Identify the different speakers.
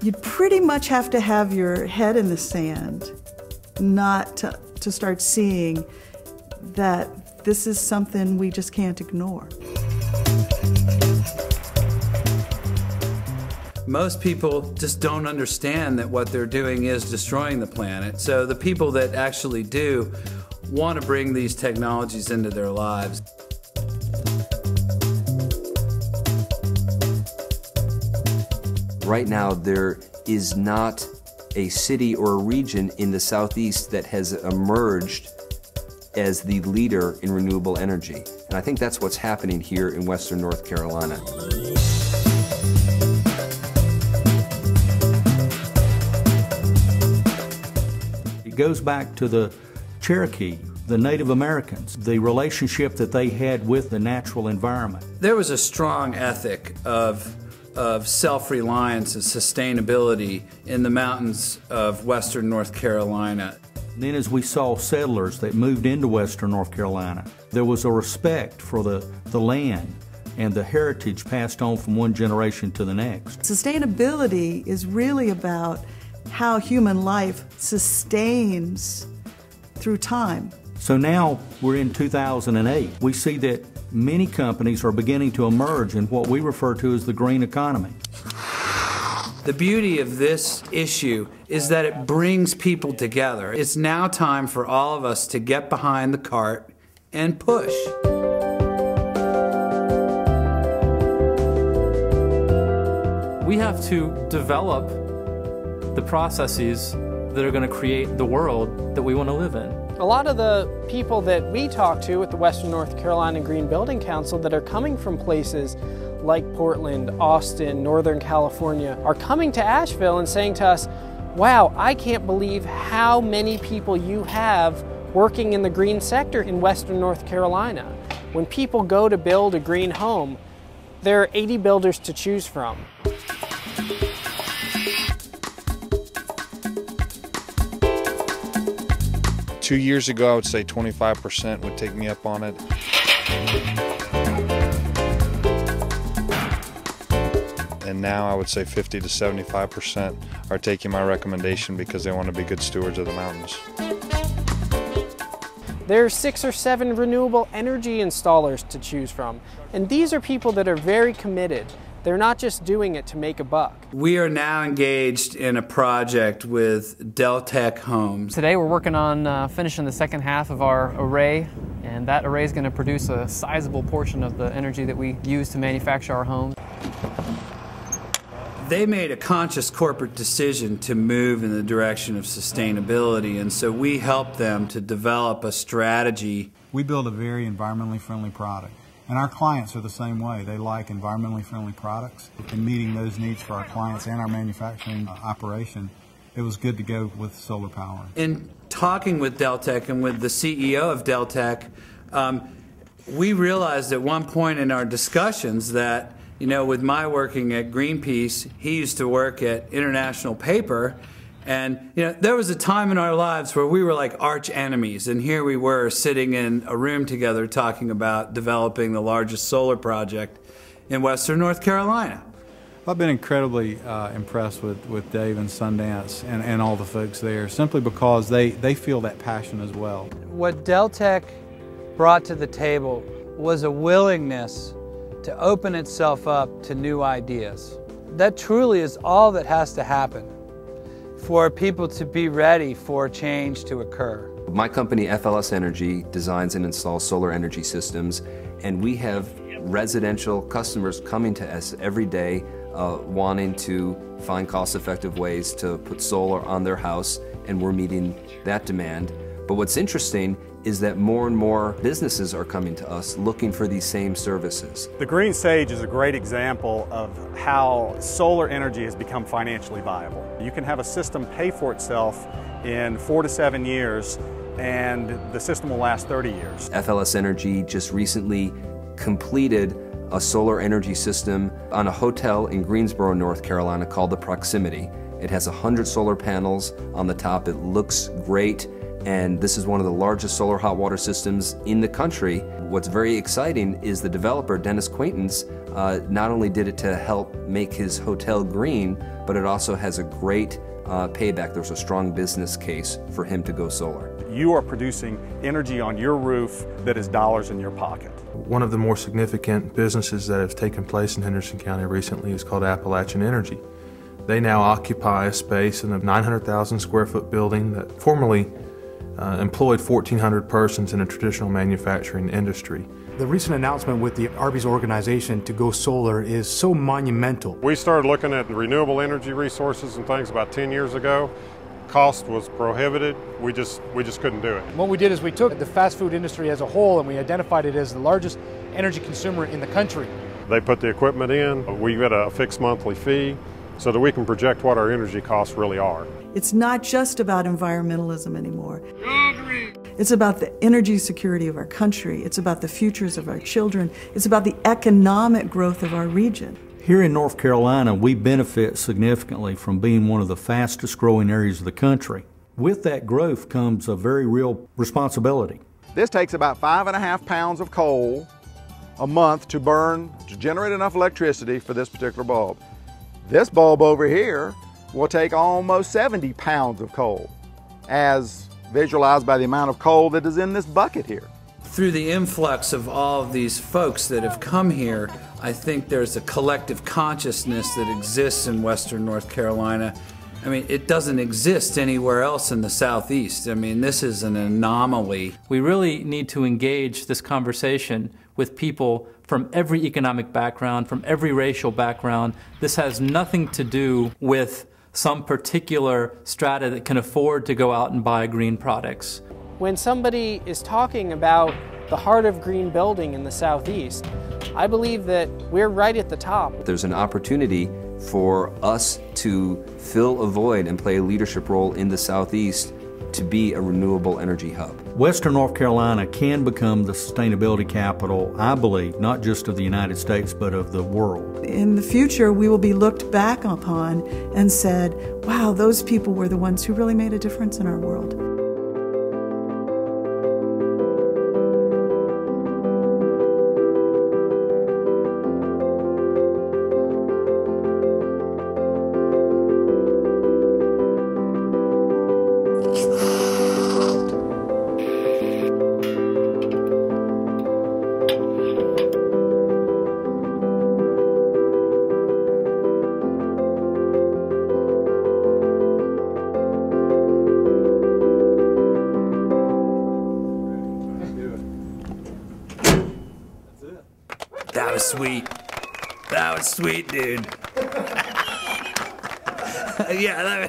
Speaker 1: You pretty much have to have your head in the sand not to start seeing that this is something we just can't ignore.
Speaker 2: Most people just don't understand that what they're doing is destroying the planet. So the people that actually do want to bring these technologies into their lives.
Speaker 3: Right now, there is not a city or a region in the Southeast that has emerged as the leader in renewable energy. And I think that's what's happening here in Western North Carolina.
Speaker 4: It goes back to the Cherokee, the Native Americans, the relationship that they had with the natural environment.
Speaker 2: There was a strong ethic of self-reliance and sustainability in the mountains of Western North Carolina.
Speaker 4: Then as we saw settlers that moved into Western North Carolina, there was a respect for the land and the heritage passed on from one generation to the next.
Speaker 1: Sustainability is really about how human life sustains through time.
Speaker 4: So now we're in 2008. We see that many companies are beginning to emerge in what we refer to as the green economy.
Speaker 2: The beauty of this issue is that it brings people together. It's now time for all of us to get behind the cart and push.
Speaker 5: We have to develop the processes that are going to create the world that we want to live in.
Speaker 6: A lot of the people that we talk to at the Western North Carolina Green Building Council that are coming from places like Portland, Austin, Northern California, are coming to Asheville and saying to us, wow, I can't believe how many people you have working in the green sector in Western North Carolina. When people go to build a green home, there are 80 builders to choose from.
Speaker 7: Two years ago, I would say 25% would take me up on it. And now I would say 50 to 75% are taking my recommendation because they want to be good stewards of the mountains.
Speaker 6: There are 6 or 7 renewable energy installers to choose from. And these are people that are very committed. They're not just doing it to make a buck.
Speaker 2: We are now engaged in a project with Deltec Homes.
Speaker 5: Today we're working on finishing the second half of our array, and that array is going to produce a sizable portion of the energy that we use to manufacture our homes.
Speaker 2: They made a conscious corporate decision to move in the direction of sustainability, and so we helped them to develop a strategy.
Speaker 8: We build a very environmentally friendly product. And our clients are the same way. They like environmentally friendly products. And meeting those needs for our clients and our manufacturing operation, it was good to go with solar power.
Speaker 2: In talking with Deltec and with the CEO of Deltec, we realized at one point in our discussions that, you know, with my working at Greenpeace, he used to work at International Paper. And, you know, there was a time in our lives where we were like arch enemies, and here we were sitting in a room together talking about developing the largest solar project in Western North Carolina.
Speaker 8: I've been incredibly impressed with Dave and Sundance and all the folks there, simply because they feel that passion as well.
Speaker 9: What Deltec brought to the table was a willingness to open itself up to new ideas. That truly is all that has to happen for people to be ready for change to occur.
Speaker 3: My company, FLS Energy, designs and installs solar energy systems, and we have residential customers coming to us every day wanting to find cost-effective ways to put solar on their house, and we're meeting that demand. But what's interesting is that more and more businesses are coming to us looking for these same services.
Speaker 10: The Green Sage is a great example of how solar energy has become financially viable. You can have a system pay for itself in 4 to 7 years, and the system will last 30 years.
Speaker 3: FLS Energy just recently completed a solar energy system on a hotel in Greensboro, North Carolina called the Proximity. It has 100 solar panels on the top. It looks great. and this is one of the largest solar hot water systems in the country. What's very exciting is the developer, Dennis Quaintance, not only did it to help make his hotel green, but it also has a great payback. There's a strong business case for him to go solar.
Speaker 10: You are producing energy on your roof that is dollars in your pocket.
Speaker 11: One of the more significant businesses that have taken place in Henderson County recently is called Appalachian Energy. They now occupy a space in a 900,000 square foot building that formerly employed 1,400 persons in a traditional manufacturing industry.
Speaker 12: The recent announcement with the Arby's organization to go solar is so monumental.
Speaker 13: We started looking at renewable energy resources and things about 10 years ago. Cost was prohibited. We just couldn't do it.
Speaker 12: What we did is we took the fast food industry as a whole and we identified it as the largest energy consumer in the country.
Speaker 13: They put the equipment in. We get a fixed monthly fee so that we can project what our energy costs really are.
Speaker 1: It's not just about environmentalism anymore. It's about the energy security of our country. It's about the futures of our children. It's about the economic growth of our region.
Speaker 4: Here in North Carolina, we benefit significantly from being one of the fastest growing areas of the country. With that growth comes a very real responsibility.
Speaker 14: This takes about 5.5 pounds of coal a month to burn, to generate enough electricity for this particular bulb. This bulb over here will take almost 70 pounds of coal, as visualized by the amount of coal that is in this bucket here.
Speaker 2: Through the influx of all of these folks that have come here, I think there's a collective consciousness that exists in Western North Carolina. I mean, it doesn't exist anywhere else in the Southeast. I mean, this is an anomaly.
Speaker 5: We really need to engage this conversation with people from every economic background, from every racial background. This has nothing to do with some particular strata that can afford to go out and buy green products.
Speaker 6: When somebody is talking about the heart of green building in the Southeast, I believe that we're right at the top.
Speaker 3: There's an opportunity for us to fill a void and play a leadership role in the Southeast to be a renewable energy hub.
Speaker 4: Western North Carolina can become the sustainability capital, I believe, not just of the United States, but of the world.
Speaker 1: In the future, we will be looked back upon and said, wow, those people were the ones who really made a difference in our world.
Speaker 2: That was sweet. That was sweet, dude. Yeah.